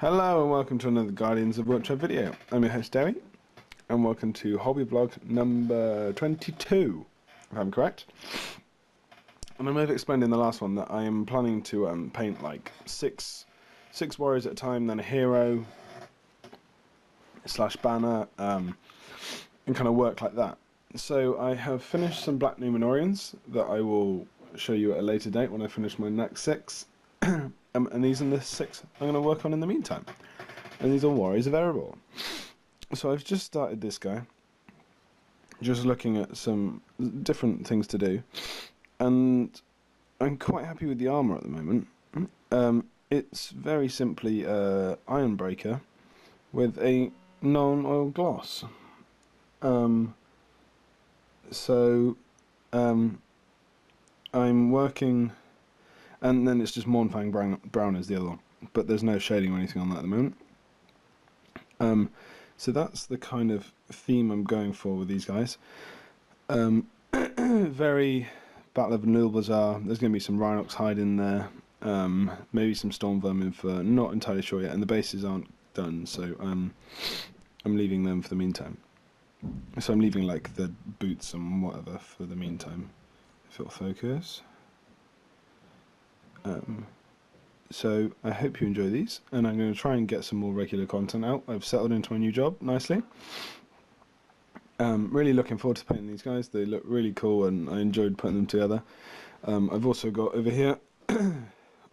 Hello and welcome to another Guardians of Wilt-Shire video. I'm your host Dewi, and welcome to hobby vlog number 22, if I'm correct. And I may have explained in the last one that I am planning to paint like six warriors at a time, then a hero / banner, and kind of work like that. So I have finished some Black Numenorians that I will show you at a later date when I finish my next 6. And these are the 6 I'm going to work on in the meantime. And these are Warriors of Erebor. So I've just started this guy, just looking at some different things to do, and I'm quite happy with the armour at the moment. It's very simply Ironbreaker with a non-oil gloss. I'm working, and then it's just Mournfang brown is the other one, but there's no shading or anything on that at the moment. So that's the kind of theme I'm going for with these guys. Very Battle of Nulbazar. There's going to be some Rhinox hide in there, maybe some Storm Vermin for not entirely sure yet, and the bases aren't done, so I'm leaving them for the meantime. So I'm leaving like the boots and whatever for the meantime, if it'll focus. So I hope you enjoy these, and I'm going to try and get some more regular content out. I've settled into my new job nicely. Really looking forward to painting these guys. They look really cool and I enjoyed putting them together. I've also got over here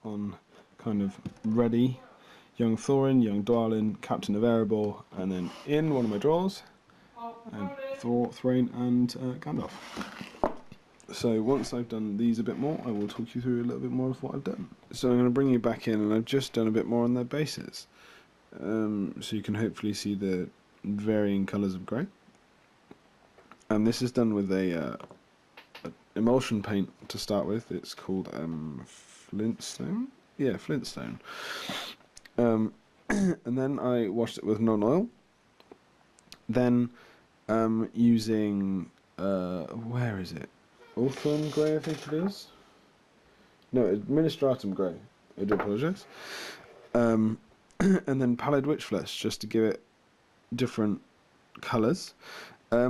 on kind of ready young Thorin, young Dwalin, Captain of Erebor, and then in one of my drawers Thrain and Gandalf. So once I've done these a bit more, I will talk you through a little bit more of what I've done. So I'm going to bring you back in, and I've just done a bit more on their bases. So you can hopefully see the varying colours of grey. And this is done with a emulsion paint to start with. It's called Flintstone? Yeah, Flintstone. And then I washed it with non-oil. Then using, where is it? Ulthorn Grey, I think it is. No, Administratum Grey. I do apologise. And then Pallid Witch Flesh, just to give it different colours. I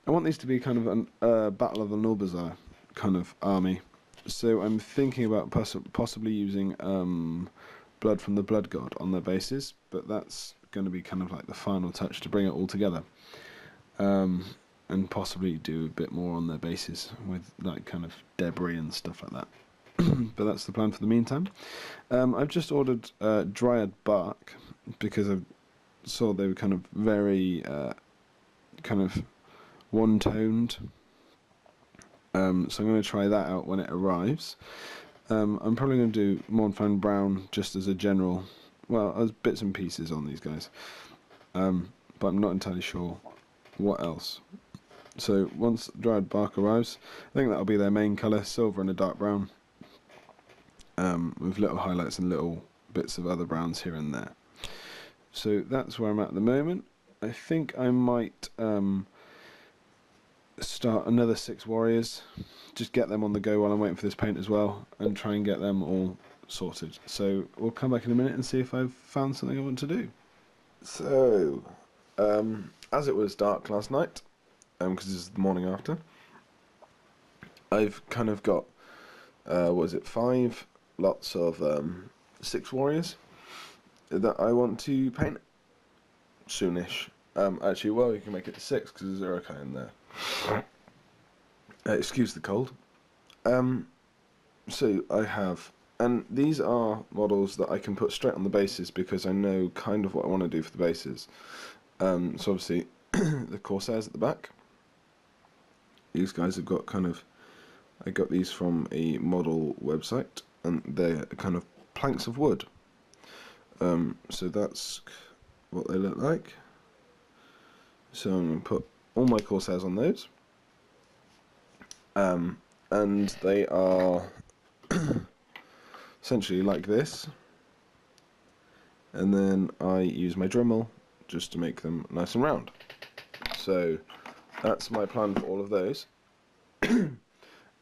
want these to be kind of a Battle of the Nulbazar kind of army. So I'm thinking about possibly using Blood from the Blood God on their bases, but that's going to be kind of like the final touch to bring it all together. And possibly do a bit more on their bases with like kind of debris and stuff like that. But that's the plan for the meantime. I've just ordered Dryad Bark because I saw they were kind of very kind of one-toned. So I'm going to try that out when it arrives. I'm probably going to do Mournfang Brown just as a general, well, as bits and pieces on these guys. But I'm not entirely sure what else. So once Dryad Bark arrives, I think that'll be their main colour, silver and a dark brown, with little highlights and little bits of other browns here and there. So that's where I'm at the moment. I think I might start another 6 warriors, just get them on the go while I'm waiting for this paint as well, and try and get them all sorted. So we'll come back in a minute and see if I've found something I want to do. So, as it was dark last night, because this is the morning after, I've kind of got, 5 lots of 6 warriors that I want to paint soonish. Actually, well, you can make it to 6 because there's Uruk-hai in there. Excuse the cold. So I have, and these are models that I can put straight on the bases because I know kind of what I want to do for the bases. So obviously the Corsairs at the back. These guys have got kind of, I got these from a model website, and they're kind of planks of wood. So that's what they look like. So I'm going to put all my Corsairs on those. And they are essentially like this. And then I use my Dremel just to make them nice and round. So that's my plan for all of those.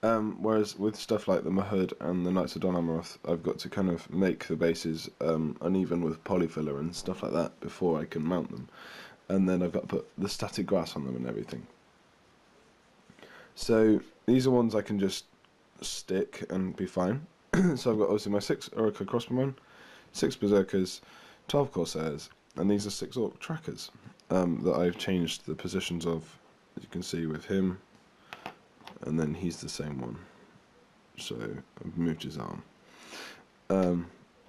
Whereas with stuff like the Mahud and the Knights of Don Amroth, I've got to kind of make the bases uneven with polyfiller and stuff like that before I can mount them. And then I've got to put the static grass on them and everything. So these are ones I can just stick and be fine. So I've got obviously my 6 Orca crossbowmen, 6 Berserkers, 12 Corsairs, and these are 6 Orc trackers that I've changed the positions of, as you can see with him, and then he's the same one. So I've moved his arm.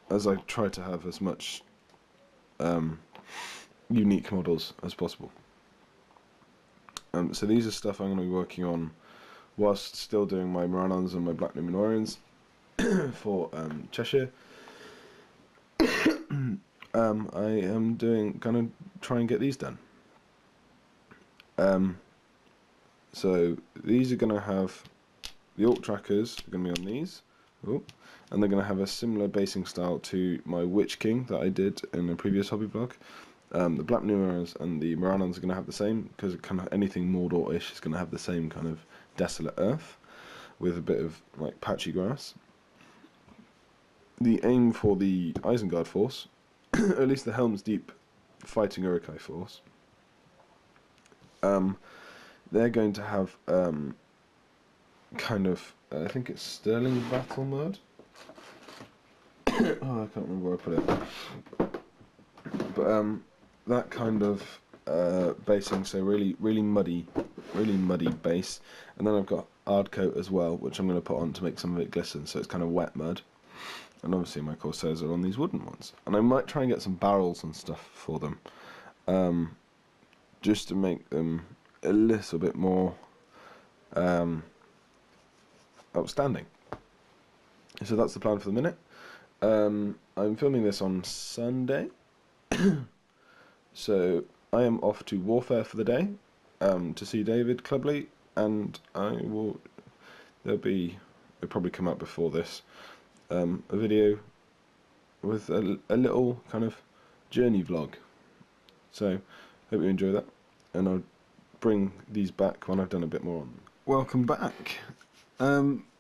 As I try to have as much unique models as possible. So these are stuff I'm going to be working on whilst still doing my Moranons and my Black Numenorians for Cheshire. I am gonna try and get these done. So these are gonna have the Orc trackers are gonna be on these, and they're gonna have a similar basing style to my Witch King that I did in a previous hobby vlog. The Black Numenorians and the Moranons are gonna have the same, because kind of anything Mordor-ish is gonna have the same kind of desolate earth with a bit of like patchy grass. The aim for the Isengard force, at least the Helm's Deep fighting Uruk-hai force, they're going to have kind of, I think it's Sterling Battle mode. Oh, I can't remember where I put it. But that kind of basing, so really muddy base, and then I've got Ardcoat as well, which I'm going to put on to make some of it glisten, so it's kind of wet mud. And obviously my Corsairs are on these wooden ones. And I might try and get some barrels and stuff for them, just to make them a little bit more outstanding. So that's the plan for the minute. I'm filming this on Sunday, so I am off to Warfare for the day, to see David Clubley, and it'll probably come out before this, a video with a little kind of journey vlog. So hope you enjoy that, and I'll bring these back when I've done a bit more on them. Welcome back.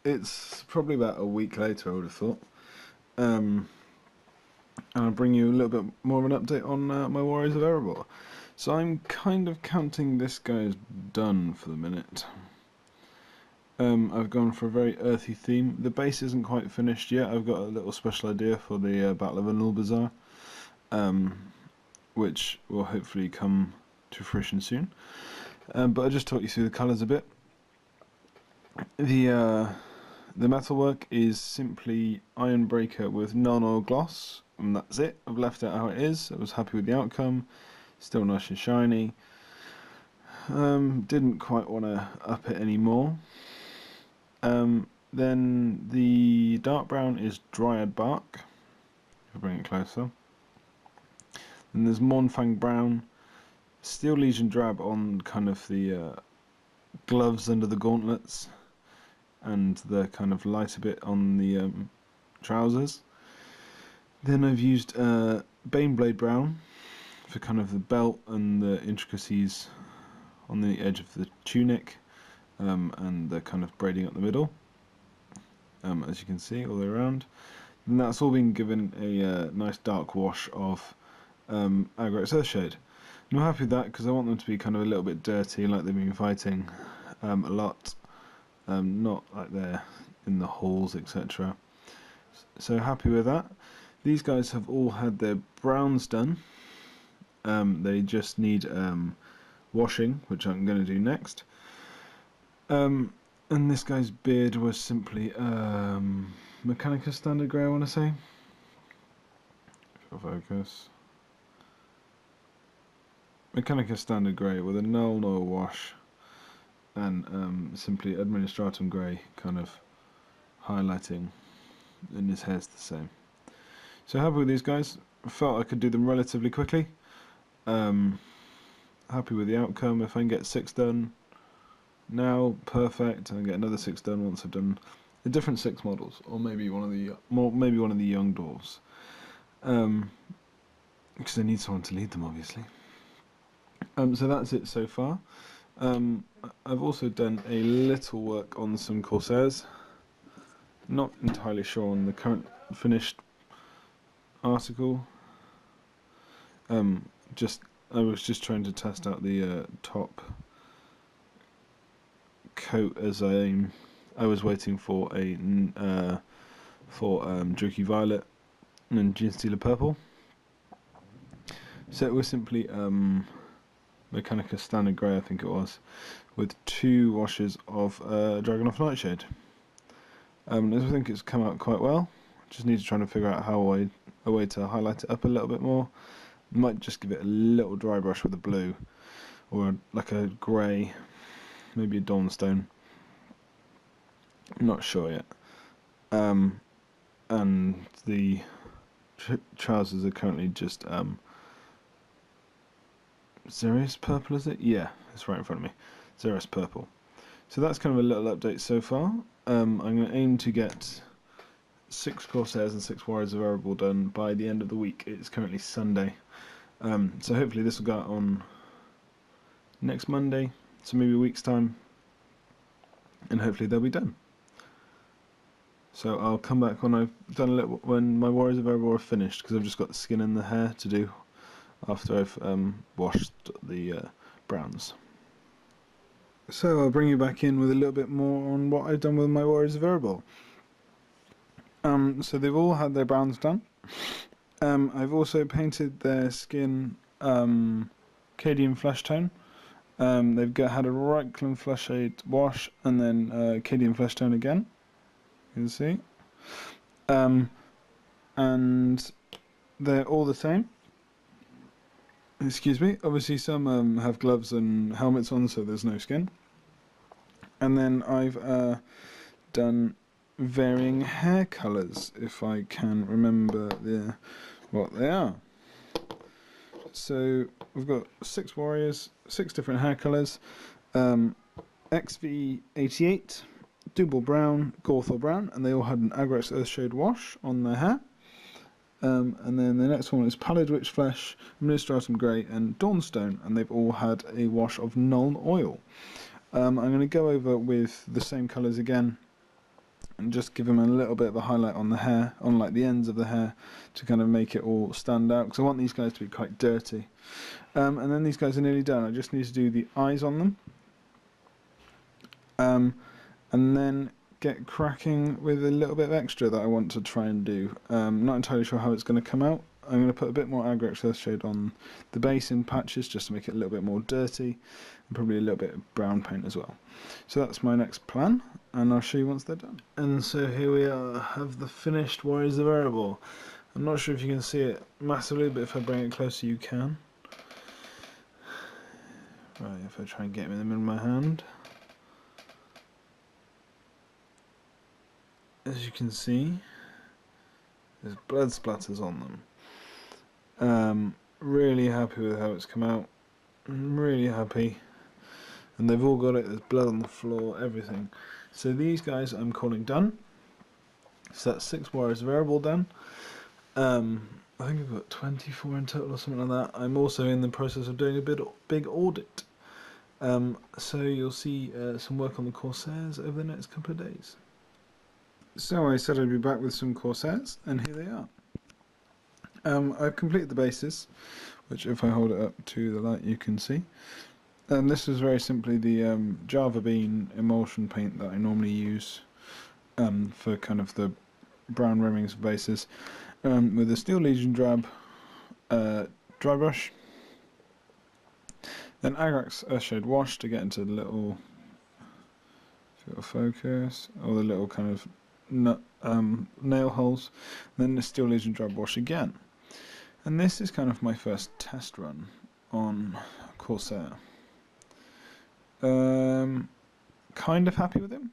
It's probably about a week later, I would have thought, and I'll bring you a little bit more of an update on my Warriors of Erebor. So I'm kind of counting this guy as done for the minute. I've gone for a very earthy theme. The base isn't quite finished yet. I've got a little special idea for the Battle of Anul Bazaar, which will hopefully come to fruition soon. But I'll just talk you through the colours a bit. The metalwork is simply Ironbreaker with non-oil gloss, and that's it. I've left it how it is. I was happy with the outcome. Still nice and shiny. Didn't quite want to up it anymore. Then the dark brown is Dryad Bark. If I bring it closer. Then there's Mournfang Brown, Steel Legion Drab on kind of the gloves under the gauntlets, and the kind of lighter bit on the trousers. Then I've used Baneblade Brown for kind of the belt and the intricacies on the edge of the tunic, and the kind of braiding up the middle, as you can see all the way around. And that's all been given a nice dark wash of Agrex Earthshade. And I'm happy with that, because I want them to be kind of a little bit dirty, like they've been fighting a lot, not like they're in the halls, etc. So happy with that. These guys have all had their browns done. They just need washing, which I'm going to do next. And this guy's beard was simply Mechanica Standard Grey, I want to say. If I focus. Mechanica Standard Grey with a null oil wash, and simply Administratum Grey kind of highlighting, and his hair's the same. So happy with these guys. I felt I could do them relatively quickly. Happy with the outcome. If I can get 6 done now, perfect. And get another 6 done once I've done the different 6 models, or maybe one of the young dwarves, because I need someone to lead them, obviously. So that's it so far. I've also done a little work on some Corsairs. Not entirely sure on the current finished article. I was just trying to test out the top coat as I was waiting for a Druky Violet and Genestealer Purple. So it was simply Mechanica Standard Grey, I think it was, with 2 washes of Dragon Nightshade. I think it's come out quite well. Just need to try and figure out a way to highlight it up a little bit more. Might just give it a little dry brush with a blue, or like a grey, maybe a Dawnstone. I'm not sure yet. And the trousers are currently just Xeris Purple, is it? Yeah, it's right in front of me. Xeris Purple. So that's kind of a little update so far. I'm going to aim to get 6 Corsairs and 6 Warriors of Erebor done by the end of the week. It's currently Sunday. So hopefully this will go out on next Monday, so maybe a week's time, and hopefully they'll be done. So I'll come back when I've done a little, when my Warriors of Erebor are finished, because I've just got the skin and the hair to do after I've washed the browns. So I'll bring you back in with a little bit more on what I've done with my Warriors of Erebor. So they've all had their browns done. I've also painted their skin Cadian Flesh Tone. They've had a Reikland Flesh Shade wash and then Cadian Flesh Tone again. You can see. And they're all the same. Excuse me. Obviously some have gloves and helmets on, so there's no skin. And then I've done varying hair colours, if I can remember what they are. So we've got 6 warriors, 6 different hair colours. XV88, Double Brown, Gorthor Brown, and they all had an Agrax Earthshade wash on their hair. And then the next one is Pallid Witch Flesh, Ministratum Grey, and Dawnstone, and they've all had a wash of Nuln Oil. I'm going to go over with the same colours again and just give them a little bit of a highlight on the hair, on like the ends of the hair, to kind of make it all stand out, because I want these guys to be quite dirty. And then these guys are nearly done. I just need to do the eyes on them. And then get cracking with a little bit of extra that I want to try and do. Not entirely sure how it's going to come out. I'm going to put a bit more Agrax Earthshade on the base in patches just to make it a little bit more dirty, and probably a little bit of brown paint as well. So that's my next plan, and I'll show you once they're done. And so here we are, have the finished Warriors of Erebor. I'm not sure if you can see it massively, but if I bring it closer you can. Right, if I try and get them in my hand. As you can see, there's blood splatters on them. Really happy with how it's come out. I'm really happy. And they've all got it, there's blood on the floor, everything. So these guys I'm calling done. So that's 6 Warriors of Erebor done. I think I've got 24 in total or something like that. I'm also in the process of doing a big audit. So you'll see some work on the Corsairs over the next couple of days. So I said I'd be back with some Corsairs, and here they are. I've completed the bases, which if I hold it up to the light you can see. This is very simply the Java Bean emulsion paint that I normally use for kind of the brown rimmings of bases, with a Steel Legion drab dry brush, then Agrax Earthshade wash to get into the little focus, or the little kind of nail holes, then the Steel Legion drab wash again. And this is kind of my first test run on Corsair. Kind of happy with him,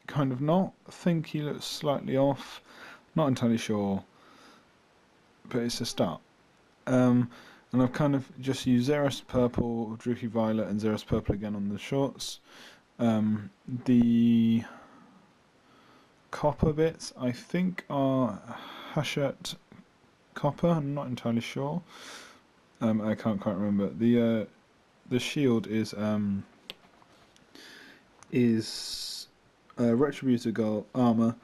kind of not. I think he looks slightly off, not entirely sure, but it's a start. And I've kind of just used Xeris Purple, Druky Violet, and Xeris Purple again on the shorts. The copper bits I think are Hachette copper, I'm not entirely sure. I can't quite remember. The shield is is Retributor Gold armor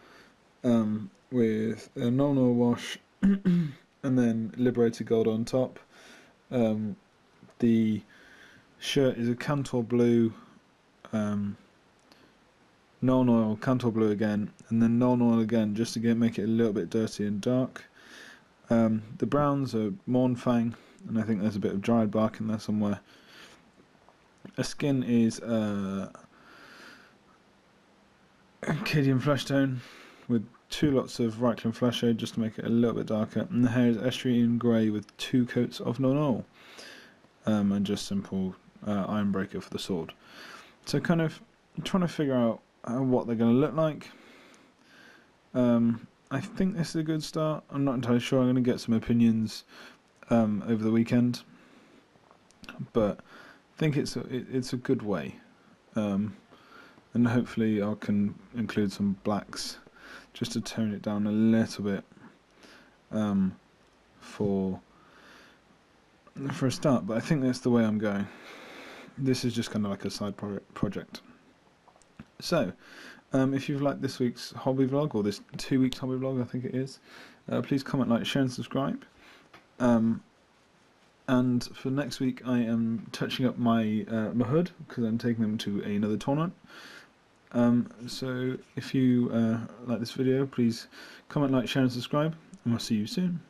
with a non-oil wash and then Liberator Gold on top. The shirt is a Cantor Blue, non-oil, Cantor Blue again, and then non-oil again, just to make it a little bit dirty and dark. The browns are Mournfang, and I think there's a bit of dried bark in there somewhere. A skin is Cadian Flesh Tone with 2 lots of Reichland Flesh Shade just to make it a little bit darker, and the hair is Estrian Grey with 2 coats of non-oil, and just simple Iron Breaker for the sword. So kind of trying to figure out what they're going to look like. I think this is a good start. I'm not entirely sure. I'm going to get some opinions over the weekend, but I think it's a good way, and hopefully I can include some blacks just to tone it down a little bit for a start. But I think that's the way I'm going. This is just kind of like a side project. So, if you've liked this week's hobby vlog, or this 2 weeks hobby vlog, I think it is, please comment, like, share and subscribe. And for next week I am touching up my hood, because I'm taking them to another tournament. So if you like this video, please comment, like, share and subscribe, and I'll see you soon.